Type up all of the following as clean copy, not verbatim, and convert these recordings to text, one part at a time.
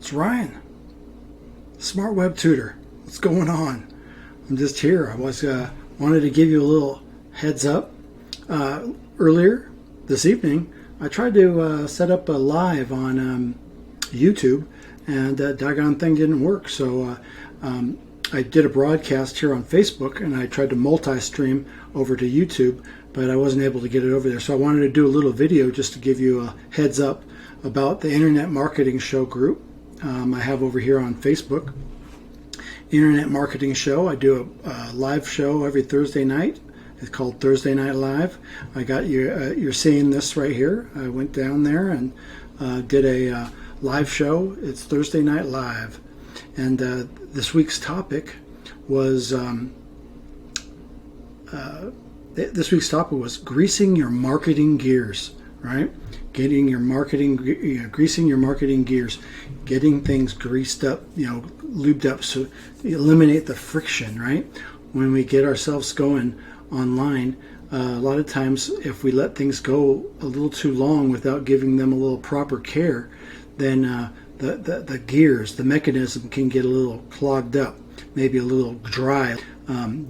It's Ryan, Smart Web Tutor. What's going on? I'm just here. I wanted to give you a little heads up. Earlier this evening, I tried to set up a live on YouTube, and that doggone thing didn't work. So I did a broadcast here on Facebook, and I tried to multi-stream over to YouTube, but I wasn't able to get it over there. So I wanted to do a little video just to give you a heads up about the Internet Marketing Show group I have over here on Facebook. Internet Marketing Show. I do a live show every Thursday night. It's called Thursday Night Live. I got you. You're seeing this right here. I went down there and did a live show. It's Thursday Night Live, and this week's topic was greasing your marketing gears. Right, greasing your marketing gears, getting things greased up, lubed up, so you eliminate the friction. Right, when we get ourselves going online, a lot of times if we let things go a little too long without giving them a little proper care, then the gears, the mechanism can get a little clogged up, maybe a little dry,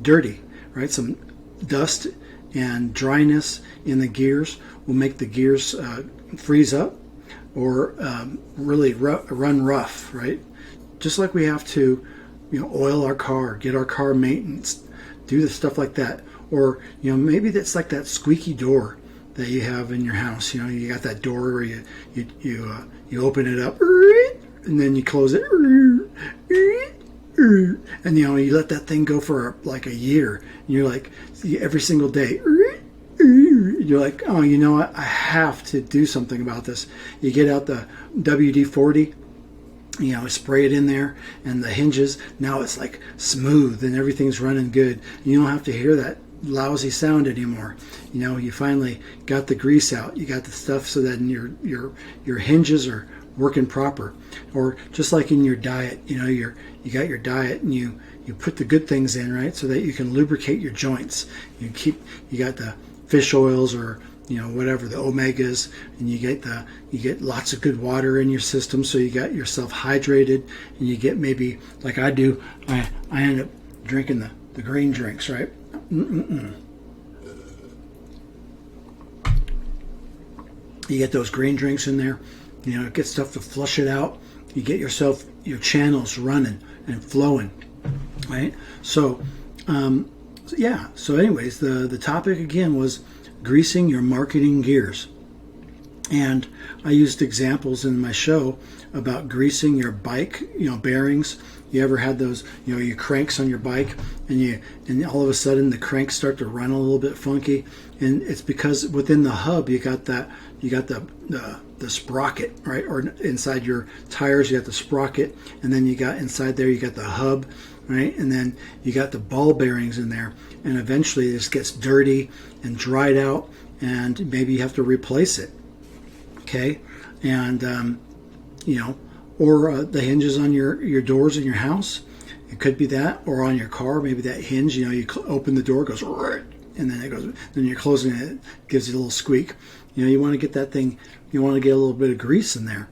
dirty. Right, some dust and dryness in the gears will make the gears freeze up or really run rough, right? Just like we have to, oil our car, get our car maintenance, do the stuff like that. Or, maybe that's like that squeaky door that you have in your house. You got that door where you open it up and then you close it. And you let that thing go for like a year, and you're like, every single day, you're like, oh, you know what, I have to do something about this. You get out the WD-40, spray it in there, and the hinges, now it's like smooth and everything's running good. You don't have to hear that lousy sound anymore. You finally got the grease out, you got the stuff so that your hinges are working proper. Or just like in your diet, you got your diet and you put the good things in, right, so that you can lubricate your joints. You got the fish oils, or whatever, the omegas, and you get lots of good water in your system, so you got yourself hydrated, and you get, maybe like I do, I end up drinking the green drinks, right? You get those green drinks in there, get stuff to flush it out. You get your channels running and flowing, right? So, so anyways, the topic again was greasing your marketing gears. And I used examples in my show about greasing your bike, bearings. You ever had those, your cranks on your bike, and all of a sudden the cranks start to run a little bit funky, and it's because within the hub you got the sprocket, right? Or inside your tires you got the sprocket, and then you got inside there you got the hub, right? And then you got the ball bearings in there, and eventually this gets dirty and dried out, and maybe you have to replace it. Okay, and or the hinges on your doors in your house. It could be that, or on your car, maybe that hinge. You open the door, it goes, and then it goes. Then you're closing it, it gives you a little squeak. You want to get that thing. You want to get a little bit of grease in there,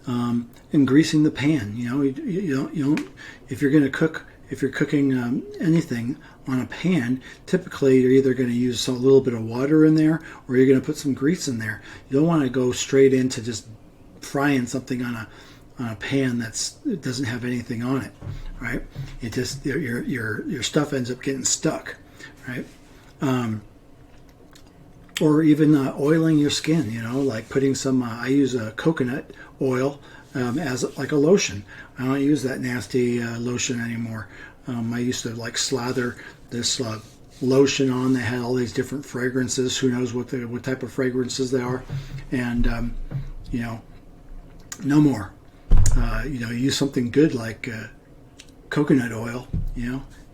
and greasing the pan. You don't. If you're going to cook, if you're cooking anything on a pan, typically you're either going to use a little bit of water in there, or you're going to put some grease in there. You don't want to go straight into just frying something on a pan it doesn't have anything on it, right? It just your stuff ends up getting stuck, right? Or even oiling your skin, like putting some. I use a coconut oil as like a lotion. I don't use that nasty lotion anymore. I used to slather this lotion on that had all these different fragrances. Who knows what type of fragrances they are, and no more. Use something good like coconut oil,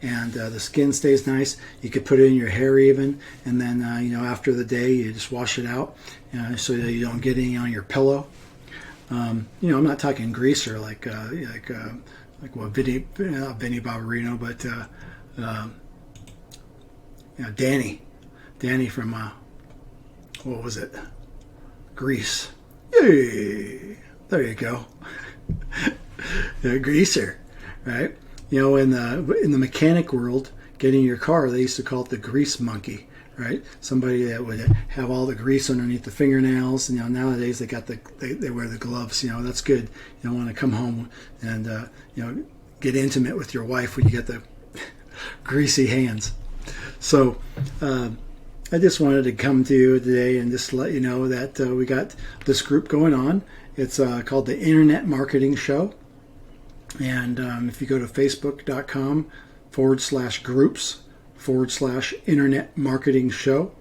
and the skin stays nice. You could put it in your hair even, and then after the day you just wash it out, so that you don't get any on your pillow. I'm not talking greaser like what Vinny Barbarino, but Danny from what was it? Grease. Yay! There you go. a greaser, right? You know, in the mechanic world, getting your car, they used to call it the grease monkey, right? Somebody that would have all the grease underneath the fingernails. You know, nowadays they wear the gloves. You know, that's good. You don't want to come home and you know, get intimate with your wife when you get the greasy hands. So I just wanted to come to you today and just let you know that we got this group going on. It's called the Internet Marketing Show. And if you go to facebook.com/groups/Internet Marketing Show,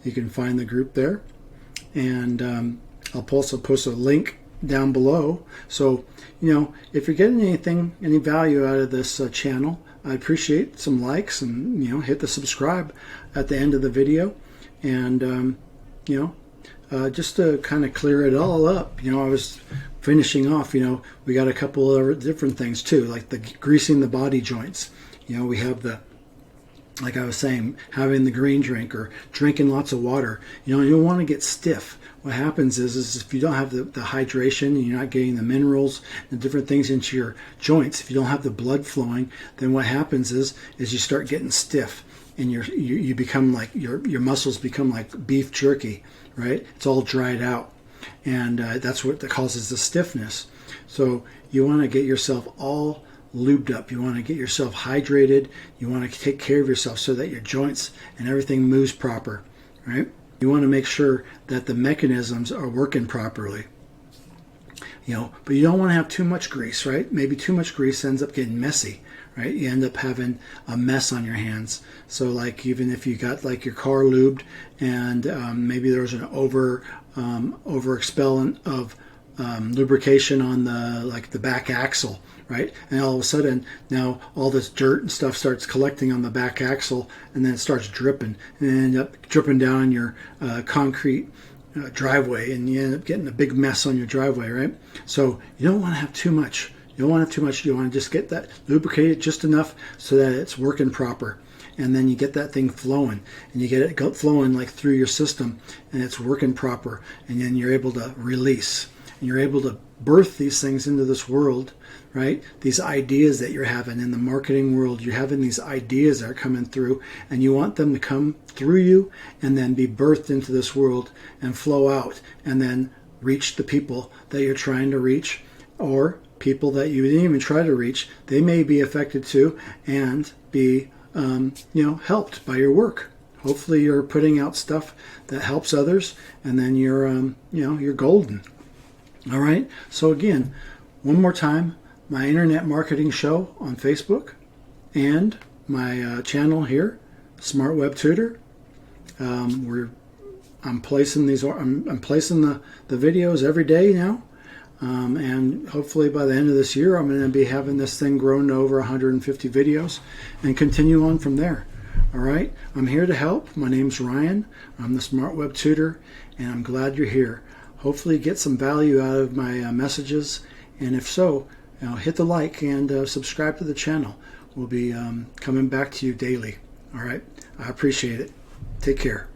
you can find the group there. And I'll also post a link down below. So, you know, if you're getting any value out of this channel, I appreciate some likes, and, you know, hit the subscribe at the end of the video. And, you know, just to kind of clear it all up, you know, I was finishing off, you know, we got a couple of different things too, like the greasing the body joints. You know, we have the, like I was saying, having the green drink or drinking lots of water. You know, you don't want to get stiff. What happens is if you don't have the hydration and you're not getting the minerals and different things into your joints, if you don't have the blood flowing, then what happens is you start getting stiff, and you become like, your muscles become like beef jerky, right? It's all dried out, and that's what causes the stiffness. So you want to get yourself all lubed up. You want to get yourself hydrated. You want to take care of yourself so that your joints and everything moves proper, right? You want to make sure that the mechanisms are working properly. You know, but you don't want to have too much grease, right? Maybe too much grease ends up getting messy, right? You end up having a mess on your hands. So like, even if you got like your car lubed and maybe there was an over expellant of lubrication on the back axle, right? And all of a sudden now all this dirt and stuff starts collecting on the back axle, and then it starts dripping, and end up dripping down on your concrete driveway, and you end up getting a big mess on your driveway, right? So you don't want to have too much. You don't want to have too much. You want to just get that lubricated just enough so that it's working proper. And then you get that thing flowing, and you get it flowing like through your system, and it's working proper. And then you're able to release, and you're able to birth these things into this world, right? These ideas that you're having in the marketing world, you're having these ideas that are coming through, and you want them to come through you and then be birthed into this world and flow out, and then reach the people that you're trying to reach, or people that you didn't even try to reach. They may be affected too and be you know, helped by your work. Hopefully you're putting out stuff that helps others, and then you're you know, you're golden. All right. So again, one more time, my Internet Marketing Show on Facebook, and my channel here, Smart Web Tutor. I'm placing these. I'm placing the videos every day now, and hopefully by the end of this year, I'm going to be having this thing grown to over 150 videos, and continue on from there. All right. I'm here to help. My name's Ryan. I'm the Smart Web Tutor, and I'm glad you're here. Hopefully you get some value out of my messages, and if so, you know, hit the like and subscribe to the channel. We'll be coming back to you daily. All right. I appreciate it. Take care.